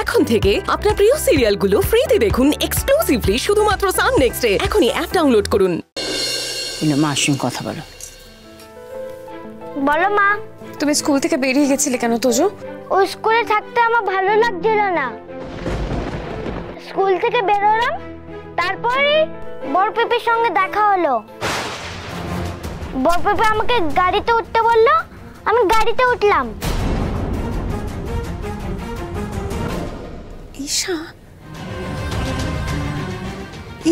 এখন থেকে আপনার প্রিয় সিরিয়ালগুলো ফ্রিতে দেখুন এক্সক্লুসিভলি শুধুমাত্র সান নেক্সটে। এখনই অ্যাপ ডাউনলোড করুন। মার সঙ্গে কথা বলো। বলো মা। তুমি স্কুল থেকে বেরিয়ে গেছিলে কেন তোজো? ওই স্কুলে থাকতে আমার ভালো লাগছিল না। স্কুল থেকে বেরোলাম, তারপরে বড় পেপের সঙ্গে দেখা হলো। বড় পেপে আমাকে গাড়িতে উঠতে বললো, আমি গাড়িতে উঠলাম। ঈশা,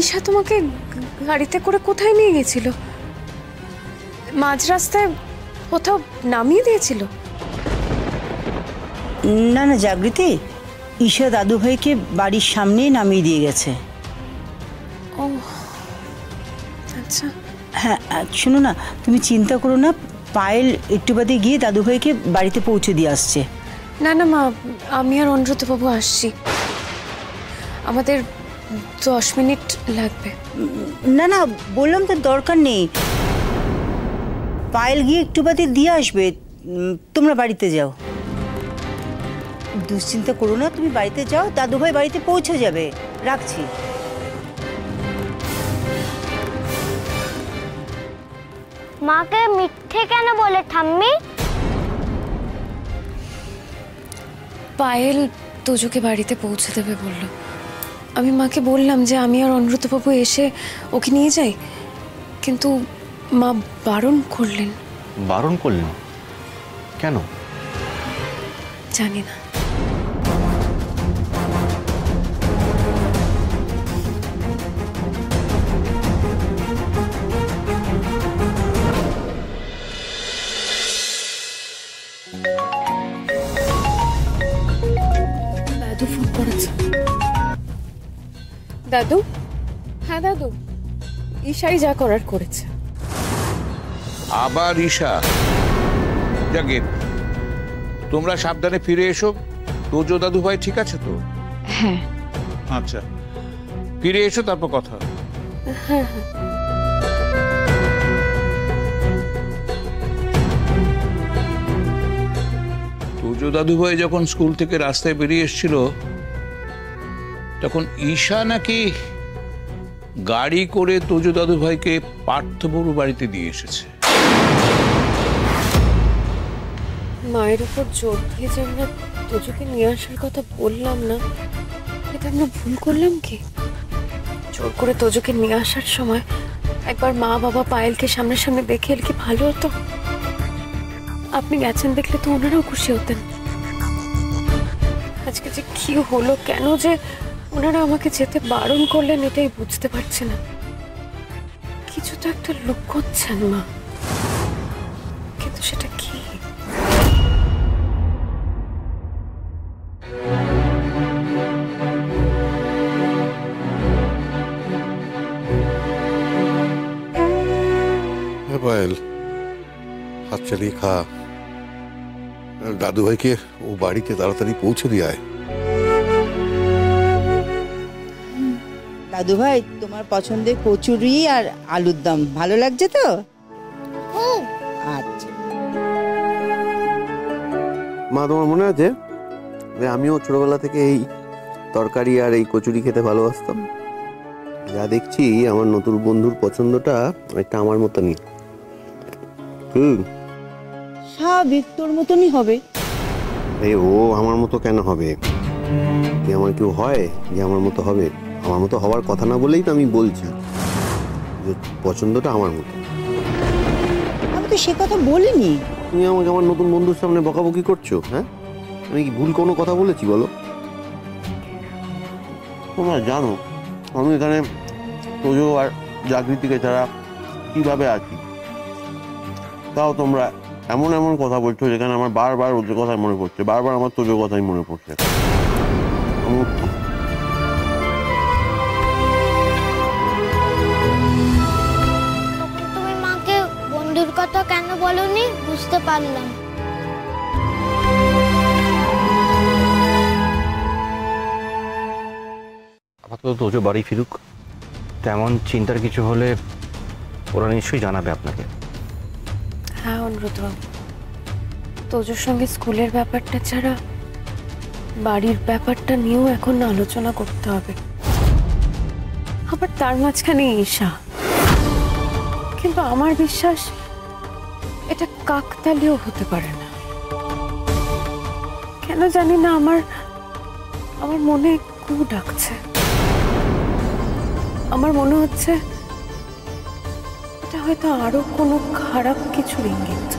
ঈশা তোমাকে গাড়িতে করে কোথায় নিয়ে গেছিল? মাঝ রাস্তায় কোথাও নামিয়ে দিয়েছিল? না না জাগৃতি, ঈশা দাদু ভাইকে বাড়ির সামনেই নামিয়ে দিয়ে গেছে। ও আচ্ছা। হ্যাঁ শোনো না, তুমি চিন্তা করো না, পায়েল একটু বাদে গিয়ে দাদু ভাইকে বাড়িতে পৌঁছে দিয়ে আসছে। না না মা, আমি আর অনুব্রতবাবু আসছি, আমাদের 10 মিনিট লাগবে। না না বললাম তো দরকার নেই, পায়েল গিয়ে একটু বাদে দিয়ে আসবে, তোমরা বাড়িতে যাও। দুশ্চিন্তা করো না, তুমি বাড়িতে যাও, দাদু ভাই বাড়িতে পৌঁছে যাবে। রাখছি। মাকে মিথ্যে কেন বলে ঠাম্মি? পায়েল তোজোকে বাড়িতে পৌঁছে দেবে বলল। আমি মাকে বললাম যে আমি আর অনুব্রতবাবু এসে ওকে নিয়ে যাই, কিন্তু মা বারণ করলেন। বারণ করলেন কেন? জানি না। দাদু ফোন করেছে। দাদু? হ্যাঁ দাদু, ঈশাই যা করার করেছে। আবার ঈশা? যাকে তোমরা সাবধানে ফিরে এসো। তোজো দাদু ভাই ঠিক আছে তো? হ্যাঁ। আচ্ছা ফিরে এসো, তারপর কথা হবে। হ্যাঁ হ্যাঁ। তোজো দাদু ভাই যখন স্কুল থেকে রাস্তায় বেরিয়ে এসেছিল, তখন ঈশা নাকি গাড়ি করে তোজো দাদু ভাইকে পার্থবড়ু বাড়িতে দিয়ে এসেছে। মায়ের উপর জোর দিয়ে যে আমরা তোজোকে নিয়ে আসার কথা বললাম না, এটা আমরা ভুল করলাম কি? জোর করে তোজোকে নিয়ে আসার সময় একবার মা বাবা পায়েলকে সামনাসামনি দেখে এলে কি ভালো হতো? আপনি গেছেন দেখলে তো ওনারাও খুশি হতেন। আজকে যে কি হলো, কেন যে ওনারা আমাকে যেতে বারণ করলেন, এটাই বুঝতে পারছি না। কিছু তো একটা লুকোচ্ছেন মা, কিন্তু সেটা কি? পায়েল, হাত চালিয়ে খা। দাদু ভাইকে ও বাড়িতে তাড়াতাড়ি পৌঁছে দিয়ে আয়। দাদু ভাই, তোমার পছন্দের কচুরি আর আলুর দম ভালো লাগছে তো? আচ্ছা। মা, তোমার মনে আছে যে আমিও ছোটবেলা থেকে এই তরকারি আর এই কচুরি খেতে ভালোবাসতাম? যা দেখছি আমার নতুন বন্ধুর পছন্দটা একটা আমার মতনই। স্বাভাবিক, তোর মতনই হবে। এই ও আমার মতো কেন হবে? কি আমার কেউ হয় যে আমার মতো হবে? আমার মতো হওয়ার কথা না বলেই তো আমি বলছি যে পছন্দটা আমার মতো। আমি তো সে কথা বলিনি। তুমি আমাকে আমার নতুন বন্ধুর সামনে বকাবকি করছো? হ্যাঁ, আমি কি ভুল কোনো কথা বলেছি বলো? তোমরা জানো আমি এখানে তোজো আর জাগৃতিকে ছাড়া কিভাবে আছি, তাও তোমরা এমন এমন কথা বলছো যেখানে আমার বারবার ওদের কথাই মনে পড়ছে, বারবার আমার তোজোর কথাই মনে পড়ছে। তুমি মাকে বন্ধুর কথা কেন বলনি বুঝতে পারলাম। আপাতত তোজো বাড়ি ফিরুক, তেমন চিন্তার কিছু হলে ওরা নিশ্চয়ই জানাবে আপনাকে। হ্যাঁ অনুব্রতবাবু, তোজোর সঙ্গে স্কুলের ব্যাপারটা ছাড়া বাড়ির ব্যাপারটা নিয়েও এখন আলোচনা করতে হবে। আবার তার মাঝখানে ঈশা। কিন্তু আমার বিশ্বাস এটা কাকতালীয় হতে পারে না। কেন জানি না আমার মনে কু ডাকছে। আমার মনে হচ্ছে এটা হয়তো আরো কোনো খারাপ কিছুর ইঙ্গিত।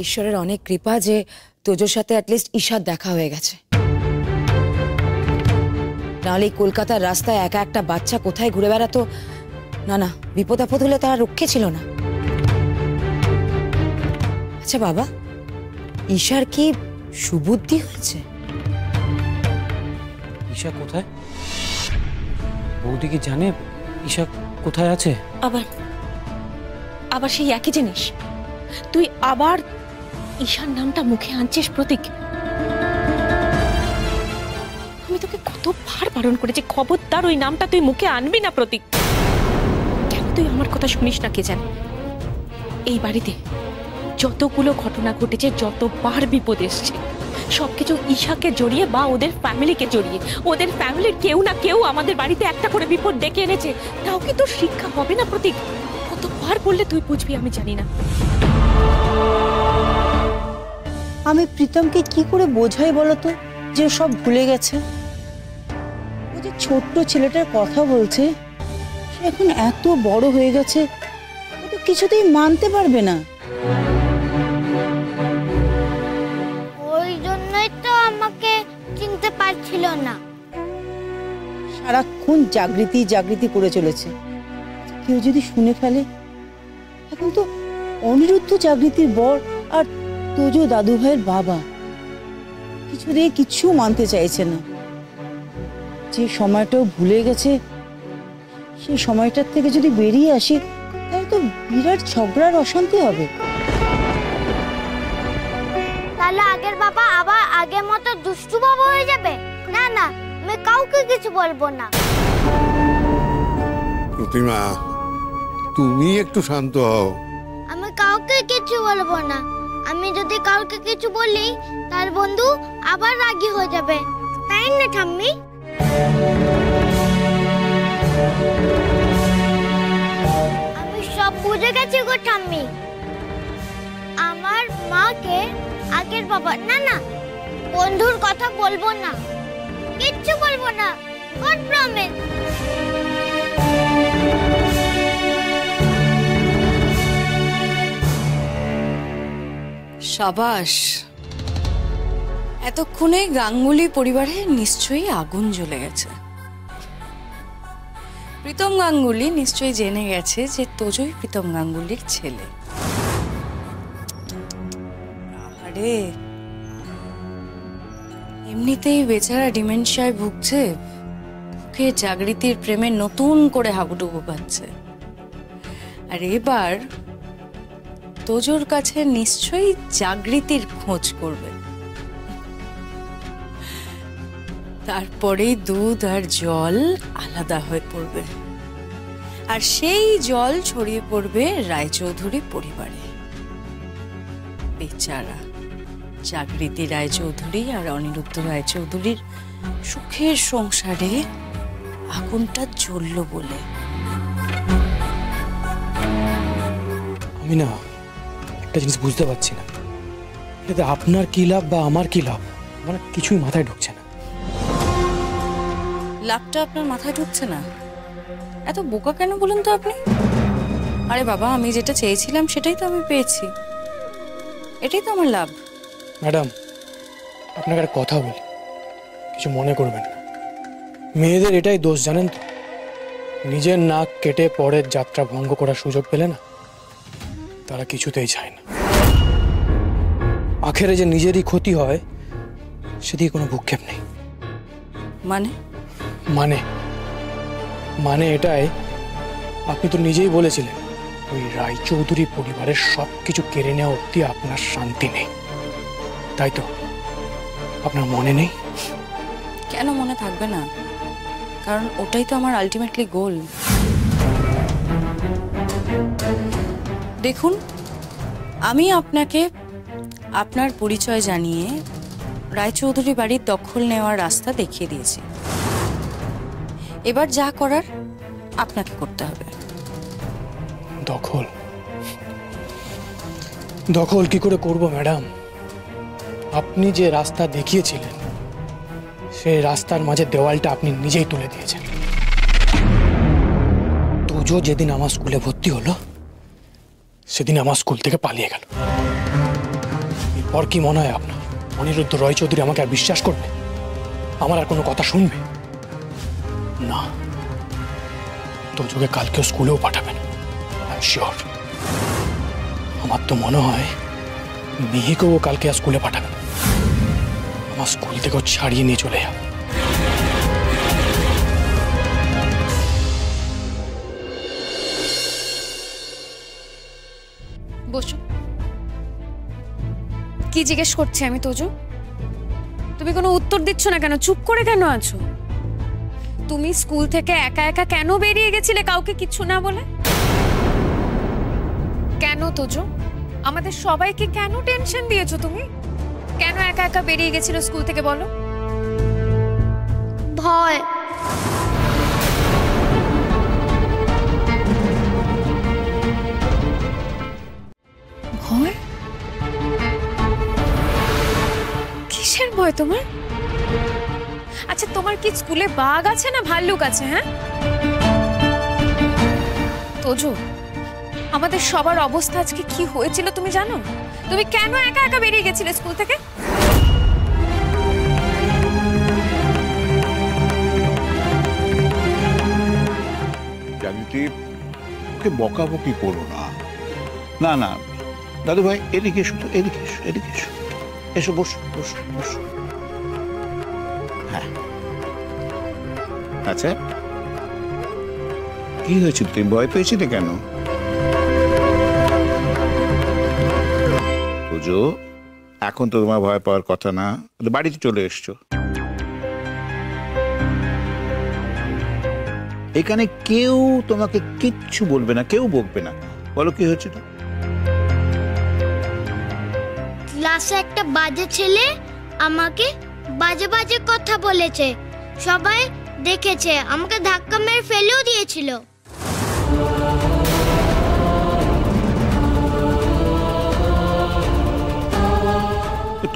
ঈশ্বরের অনেক কৃপা যে তোজোর সাথে অ্যাটলিস্ট ঈশার দেখা হয়ে গেছে। নাহলে এই কলকাতার রাস্তায় একা একটা বাচ্চা কোথায় ঘুরে বেড়াতো, না না, বিপদ আপদ হলে তার রক্ষে ছিল না। আচ্ছা বাবা, ঈশার কি সুবুদ্ধি হয়েছে? ঈশা কোথায়? বৌদি কি জানে ঈশা কোথায় আছে? আবার সেই একই জিনিস তুই আবার ঈশার নামটা মুখে আনছিস প্রতীক। আমি তোকে কতবার বারণ করেছি, খবরদার ওই নামটা তুই মুখে আনবি না প্রতীক। কেন তুই আমার কথা শুনিস না কে জানে? এই বাড়িতে যতগুলো ঘটনা ঘটেছে, যতবার বিপদ এসছে, সবকিছু ঈশাকে জড়িয়ে বা ওদের ফ্যামিলিকে জড়িয়ে, ওদের ফ্যামিলির কেউ না কেউ আমাদের বাড়িতে একটা করে বিপদ ডেকে এনেছে। তাও কি তোর শিক্ষা হবে না প্রতীক? কতবার বললে তুই বুঝবি আমি জানি না। আমি প্রীতমকে কি করে বোঝাই বলতো যে সব ভুলে গেছে? ও যে ছোট্ট ছেলেটার কথা বলছে, সে এখন এত বড় হয়ে গেছে, ও তো কিছুতেই মানতে পারবে না। ওই জন্যই তো আমাকে চিনতে পারছিল না। সারাক্ষণ জাগৃতি জাগৃতি করে চলেছে। কেউ যদি শুনে ফেলে? এখন তো অনিরুদ্ধ জাগৃতির বর আর তোজো দাদু ভাইয়ের বাবা, কিছুতেই কিচ্ছু মানতে চাইছে না। যে সময়টাও ভুলে গেছে, সেই সময়টার থেকে যদি বেরিয়ে আসি তাহলে তো বিরাট ঝগড়ার অশান্তি হবে। তাহলে আগের বাবা আবার আগের মতো দুষ্টু বাবা হয়ে যাবে। না না, আমি কাউকে কিছু বলবো না। প্রতিমা, তুমি একটু শান্ত হও। আমি কাউকে কিছু বলবো না। আমি যদি কাউকে কিছু বলি তার বন্ধু আবার রাগী হয়ে যাবে, তাই না ঠাম্মি? আমি সব বুঝে গেছি গো ঠাম্মি। আমার মাকে আগের বাবা না না বন্ধুর কথা বলবো না, কিচ্ছু বলবো না। God promise. সাবাস, এতক্ষণে গাঙ্গুলি পরিবারে নিশ্চয়ই আগুন জ্বলে গেছে। প্রীতম গাঙ্গুলি নিশ্চয়ই জেনে গেছে যে তোজোই প্রীতম গাঙ্গুলির ছেলে। আরে এমনিতেই বেচারা ডিমেনশিয়ায় ভুগছে, বুকে জাগৃতির প্রেমে নতুন করে হাবুডুবু পাচ্ছে। আর এবার তোজোর কাছে নিশ্চয়ই জাগৃতির খোঁজ করবে। তারপরেই দুধ আর জল আলাদা হয়ে পড়বে, আর সেই জল ছড়িয়ে পড়বে রায়চৌধুরী পরিবারে। বেচারা জাগৃতি রায়চৌধুরী আর অনিরুদ্ধ রায়চৌধুরীর সুখের সংসারে আগুনটা জ্বলল বলে। আমি না একটা জিনিস বুঝতে পারছি না, এতে আপনার কি লাভ বা আমার কি লাভ, আমার কিছুই মাথায় ঢুকছে না। লাভটা আপনার মাথায় ঢুকছে না? এত বোকা কেন বলুন তো আপনি? আরে বাবা, আমি যেটা চেয়েছিলাম সেটাই তো আমি পেয়েছি, এটাই তো আমার লাভ। ম্যাডাম, আপনাকে একটা কথা বলি, কিছু মনে করবেন না। মেয়েদের এটাই দোষ জানেন তো, নিজের নাক কেটে পরের যাত্রা ভঙ্গ করার সুযোগ পেলে না তারা কিছুতেই চায় না। আখেরে যে নিজেরই ক্ষতি হয় সেদিকে কোনো ভূক্ষেপ নেই। মানে মানে মানে এটাই, আপনি তো নিজেই বলেছিলেন ওই রায়চৌধুরী পরিবারের সব কিছু কেড়ে নেওয়া অব্দি আপনার শান্তি নেই, তাই তো? আপনার মনে নেই? কেন মনে থাকবে না? কারণ ওটাই তো আমার আলটিমেটলি গোল। দেখুন, আমি আপনাকে আপনার পরিচয় জানিয়ে রায়চৌধুরী বাড়ির দখল নেওয়ার রাস্তা দেখিয়ে দিয়েছি। এবার যা করার আপনাকে করতে হবে। দখল দখল কি করে করব ম্যাডাম? আপনি যে রাস্তা দেখিয়েছিলেন সেই রাস্তার মাঝে দেওয়ালটা আপনি নিজেই তুলে দিয়েছেন। তোজো যেদিন আমার স্কুলে ভর্তি হলো সেদিন আমার স্কুল থেকে পালিয়ে গেল। এরপর কি মনে হয় আপনার অনিরুদ্ধ রয় চৌধুরী আমাকে আর বিশ্বাস করবে? আমার আর কোনো কথা শুনবে না? তোজোকে কালকেও স্কুলেও পাঠাবেন, আই এম শিওর। আমার তো মনে হয় মেয়েকেও কালকে আর স্কুলে পাঠাবেন, আমার স্কুল থেকেও ছাড়িয়ে নিয়ে চলে যাবে। বসো। কি জিজ্ঞেস করছি আমি তোজো? তুমি কোনো উত্তর দিচ্ছ না কেন? চুপ করে কেন আছো? তুমি স্কুল থেকে একা একা কেন বেরিয়ে গেছিলে কাউকে কিছু না বলে? কেন তোজো? আমাদের সবাইকে কেন টেনশন দিয়েছো তুমি? কেন একা একা বেরিয়ে গেছিল স্কুল থেকে বলো? ভয়। ভয়? কিসের ভয় তোমার? আচ্ছা তোমার কি স্কুলে বাঘ আছে না ভাল্লুক আছে? হ্যাঁ তোজো, আমাদের সবার অবস্থা আজকে কি হয়েছিল তুমি জানো? তুমি কেন একা একা বেরিয়ে গেছিলে স্কুল থেকে? জাগৃতি, ওকে বকাবকি করো না। না না দাদু ভাই, এদিকে এসো তো, এদিকে এসো, এদিকে এসো, এসো, বসো বসো বসো। হ্যাঁ আচ্ছা, কি হয়েছে? তুমি ভয় পেয়েছিলে কেন? তোজো, এখন তো তোমার ভয় পাওয়ার কথা না, বাড়িতে চলে এসছো। এখানে কেউ তোমাকে কিচ্ছু বলবে না, কেউ বকবে না। বলো কি হয়েছিল? ক্লাসে একটা বাজে ছেলে আমাকে বাজে বাজে কথা বলেছে, সবাই দেখেছে, আমাকে ধাক্কা মেরে ফেলেও দিয়েছিল।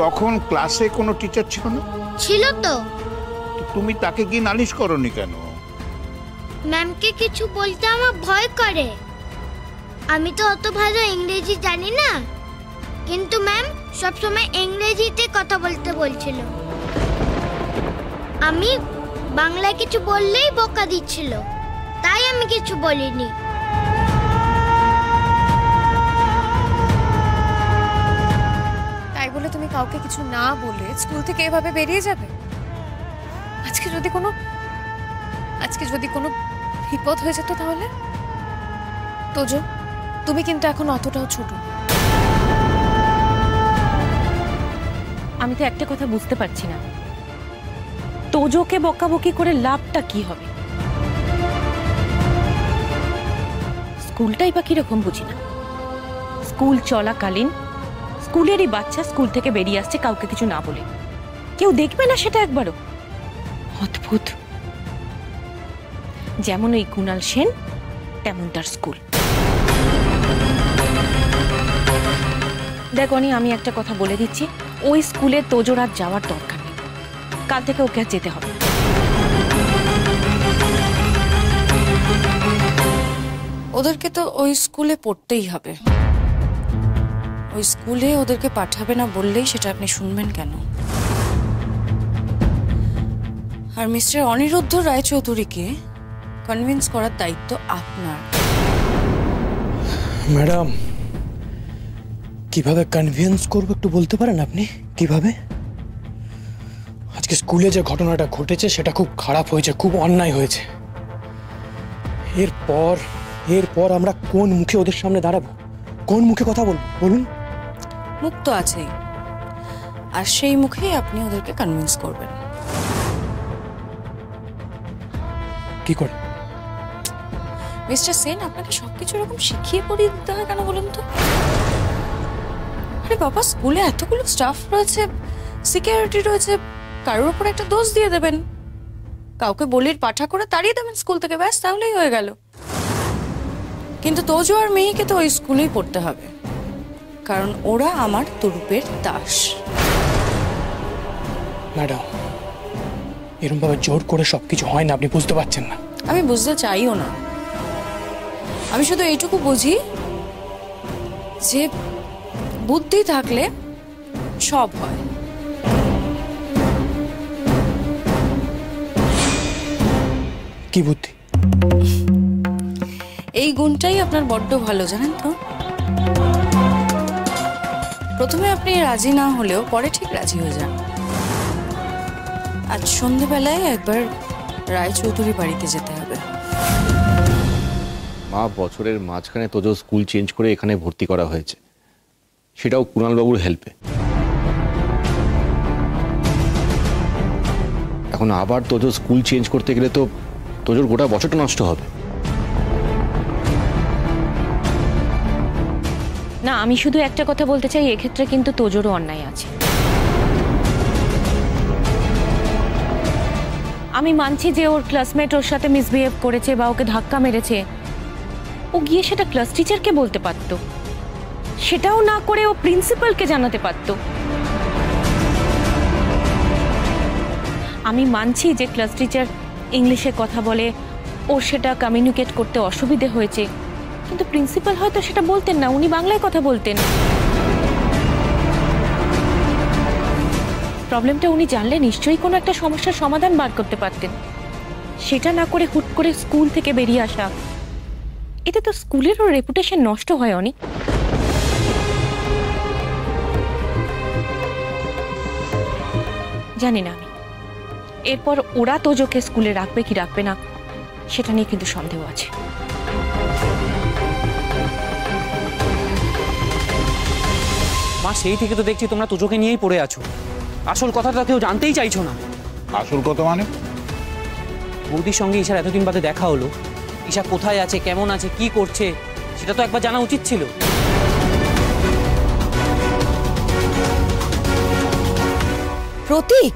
তখন ক্লাসে কোনো টিচার ছিল না? ছিল তো। তুমি তাকে কি নালিশ করনি কেন? ম্যামকে কিছু বলতে আমার ভয় করে। আমি তো অত ভালো ইংরেজি জানি না, কিন্তু ম্যাম সবসময় ইংরেজিতে কথা বলতে বলছিল। আমি বাংলায় কিছু বললেই বকা দিচ্ছিল, তাই আমি কিছু বলিনি। তাই বলে তুমি কাউকে কিছু না বলে স্কুল থেকে এভাবে বেরিয়ে যাবে? আজকে যদি কোনো বিপদ হয়ে যেত তাহলে? তোজো, তুমি কিন্তু এখন অতটাও ছোট। আমি তো একটা কথা বুঝতে পারছি না, তোজোকে বকাবকি করে লাভটা কি হবে? স্কুলটাই বা কিরকম বুঝি না। স্কুল চলাকালীন স্কুলেরই বাচ্চা স্কুল থেকে বেরিয়ে আসছে কাউকে কিছু না বলে, কেউ দেখবে না সেটা একবারও? অদ্ভুত। যেমন ওই কুণাল সেন তেমন তার স্কুল। দেখো আমি একটা কথা বলে দিচ্ছি, ওই স্কুলে তোজোর আর যাওয়ার দরকার নেই। কাল থেকে ওকে আর যেতে হবে। ওদেরকে তো ওই স্কুলে পড়তেই হবে। ওই স্কুলে ওদেরকে পাঠাবে না বললেই সেটা আপনি শুনবেন কেন? আর মিস্টার অনিরুদ্ধ রায়চৌধুরীকে কনভিন্স করার দায়িত্ব আপনার। ম্যাডাম, কিভাবে কনভিন্স করবো একটু বলতে পারেন আপনি? কিভাবে? আজকে স্কুলে যে ঘটনাটা ঘটেছে সেটা খুব খারাপ হয়েছে, খুব অন্যায় হয়েছে। এরপর আমরা কোন মুখে ওদের সামনে দাঁড়াবো? কোন মুখে কথা বলবো বলুন? মুখ তো আছেই, আর সেই মুখেই আপনি ওদেরকে কনভিন্স করবেন। কি করে? মিস্টার সেন, আপনাকে সবকিছু এরকম শিখিয়ে পড়িয়ে দিতে হয় কেন বলুন তো? আরে বাবা, স্কুলে এতগুলো স্টাফ রয়েছে, সিকিউরিটি রয়েছে, কারোর উপর একটা দোষ দিয়ে দেবেন, কাউকে বলির পাঠা করে তাড়িয়ে দেবেন স্কুল থেকে, ব্যাস তাহলেই হয়ে গেল। কিন্তু তোজো আর মেয়েকে তো ওই স্কুলেই পড়তে হবে, কারণ ওরা আমার তরুপের দাস। ম্যাডাম, এরকম ভাবে জোর করে সবকিছু হয় না, আপনি বুঝতে পারছেন না। আমি বুঝতে চাইও না, আমি শুধু এইটুকু বুঝি যে বুদ্ধি থাকলে সব হয়। কি বুদ্ধি? এই গুণটাই আপনার বড্ড ভালো, জানেন তো। প্রথমে আপনি রাজি না হলেও পরে ঠিক রাজি হয়ে যান। আজ সন্ধ্যেবেলায় একবার রায়চৌধুরী বাড়িতে যেতে হবে। মা, বছরের মাঝখানে তোজো স্কুল চেঞ্জ করে এখানে ভর্তি করা হয়েছে, সেটাও কুণালবাবুর হেল্পে। এখন আবার তোজো স্কুল চেঞ্জ করতে গেলে তো তোজোর গোটা বছরটা নষ্ট হবে। না, আমি শুধু একটা কথা বলতে চাই, এক্ষেত্রে কিন্তু তোজোরও অন্যায় আছে। আমি মানছি যে ওর ক্লাসমেট ওর সাথে মিসবিহেভ করেছে বা ওকে ধাক্কা মেরেছে, ও গিয়ে সেটা ক্লাস টিচারকে বলতে পারতো, সেটাও না করে ও প্রিন্সিপালকে জানাতে পারতো। আমি মানছি যে ক্লাস টিচার ইংলিশে কথা বলে, ওর সেটা কমিউনিকেট করতে অসুবিধে হয়েছে, কিন্তু প্রিন্সিপাল হয়তো সেটা বলতেন না, উনি বাংলায় কথা বলতেন। প্রবলেমটা উনি জানলে নিশ্চয়ই কোনো একটা সমস্যার সমাধান বার করতে পারতেন। সেটা না করে হুট করে স্কুল থেকে বেরিয়ে আসা, এতে তো স্কুলেরও রেপুটেশন নষ্ট হয় অনেক। জানি না আমি, এরপর ওরা তোজোকে স্কুলে রাখবে কি রাখবে না সেটা নিয়ে কিন্তু সন্দেহ আছে। মা, সেই থেকে তো দেখছি তোমরা তোজোকে নিয়েই পড়ে আছো, আসল কথাটা কেউ জানতেই চাইছো না। আসল কথা মানে? বৌদির সঙ্গে ঈশার এতদিন বাদে দেখা হলো, ঈশা কোথায় আছে, কেমন আছে, কি করছে, সেটা তো একবার জানা উচিত ছিল। প্রতীক,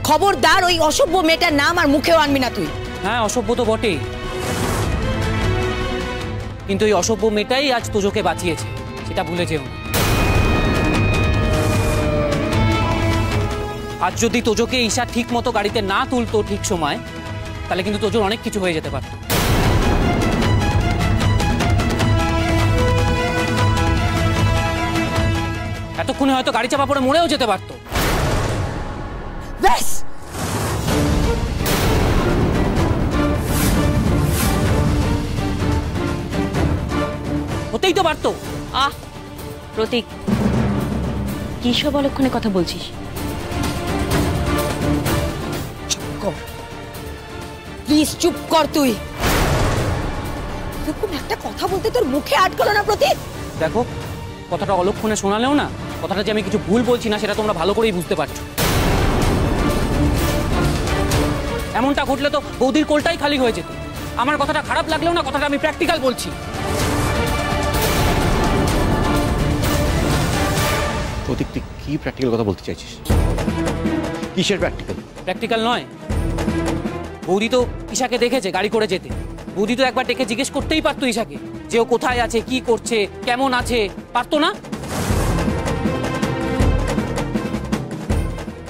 খবরদার ওই অসভ্য মেয়েটার নাম আর মুখেও আনবি না তুই। হ্যাঁ, অসভ্য তো বটেই, কিন্তু এই অসভ্য মেয়েটাই আজ তোজোকে বাঁচিয়েছে, সেটা ভুলে যেও না। আজ যদি তোজোকে ঈশা ঠিক মতো গাড়িতে না তুলতো ঠিক সময়, তাহলে কিন্তু তোজোর অনেক কিছু হয়ে যেতে পারত। এতক্ষণে হয়তো গাড়ি চাপা পড়ে মরেও যেতে পারত। ব্যাস, হতেই তো পারতো। আহ প্রতীক, কি সব অলক্ষণে কথা বলছিস? প্লিজ চুপ কর তুই। এরকম একটা কথা বলতে তোর মুখে আটকালো না প্রতীক? দেখো, কথাটা অলক্ষণে শোনালেও না, কথাটা যে আমি কিছু ভুল বলছি না সেটা তোমরা ভালো করেই বুঝতে পারছো। এমনটা ঘটলে তো বৌদির কোলটাই খালি হয়ে যেত। আমার কথাটা খারাপ লাগলেও না, কথাটা আমি প্র্যাকটিক্যাল বলছি। প্রতীক, তুই কি প্র্যাকটিক্যাল কথা বলতে চাইছিস? কিসের প্র্যাকটিক্যাল? প্র্যাকটিক্যাল নয়, বৌদি তো ঈশাকে দেখেছে গাড়ি করে যেতে। বৌদি তো একবার ডেকে জিজ্ঞেস করতেই পারতো ঈশাকে যে ও কোথায় আছে, কি করছে, কেমন আছে, পারতো না?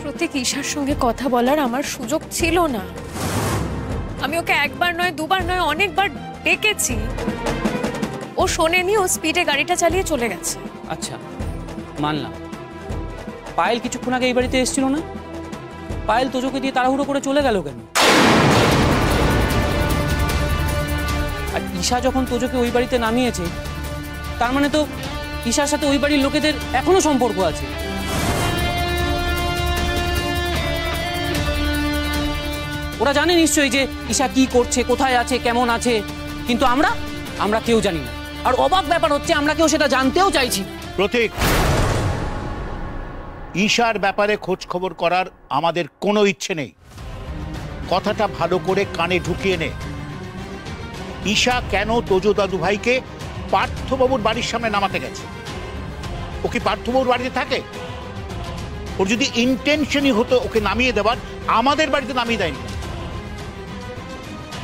প্রতীক, ঈশার সঙ্গে কথা বলার আমার সুযোগ ছিল না। আমি ওকে একবার নয়, দুবার নয়, অনেকবার ডেকেছি, ও শোনেনি, ও স্পিডে গাড়িটা চালিয়ে চলে গেছে। আচ্ছা, মানলাম। পায়েল কিছুক্ষণ আগে এই বাড়িতে এসেছিল না? পায়েল তোজোকে দিয়ে তাড়াহুড়ো করে চলে গেল কেন? আর ঈশা যখন তোজোকে ওই বাড়িতে নামিয়েছে, তার মানে তো ঈশার সাথে ওই বাড়ির লোকেদের এখনো সম্পর্ক আছে। ওরা জানে নিশ্চয়ই যে ঈশা কি করছে, কোথায় আছে, কেমন আছে, কিন্তু আমরা কেউ জানি না। আর অবাক ব্যাপার হচ্ছে, আমরা কেউ সেটা জানতেও চাইছি। প্রতীক, ঈশার ব্যাপারে খোঁজ খবর করার আমাদের কোনো ইচ্ছে নেই। কথাটা ভালো করে কানে ঢুকিয়ে নে। ঈশা কেন তোজো দাদু ভাইকে পার্থবাবুর বাড়ির সামনে নামাতে গেছে? ও কি পার্থবাবুর বাড়িতে থাকে? ওর যদি ইন্টেনশনই হতো ওকে নামিয়ে দেবার, আমাদের বাড়িতে নামিয়ে দেয়নি।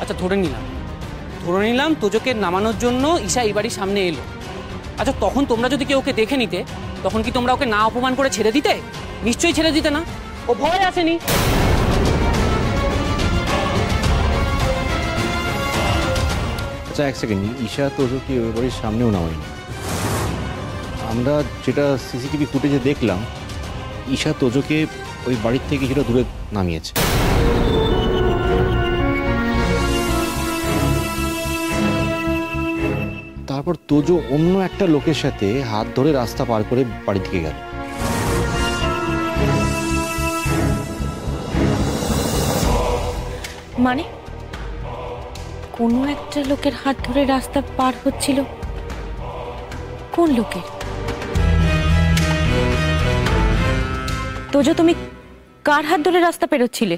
আচ্ছা ধরে নিলাম তোজোকে নামানোর জন্য ঈশা এই বাড়ির সামনে এলো। আচ্ছা তখন তোমরা যদি কেউ ওকে দেখে নিতে, তখন কি তোমরা ওকে না অপমান করে ছেড়ে দিতে? নিশ্চয়ই ছেড়ে দিতে না। ও ভয় আসেনি। আচ্ছা এক সেকেন্ড, ঈশা তোজোকে ওই বাড়ির সামনেও নামায়নি। আমরা যেটা সিসিটিভি ফুটেজে দেখলাম, ঈশা তোজোকে ওই বাড়ির থেকে কিছুটা দূরে নামিয়েছে। তারপর তোজো অন্য একটা লোকের সাথে হাত ধরে রাস্তা পার করে বাড়ি থেকে গেল। মানে কোনো একটা লোকের হাত ধরে রাস্তা পার হচ্ছিল? কোন লোকের? তোজো তুমি কার হাত ধরে রাস্তা পেরোচ্ছিলে?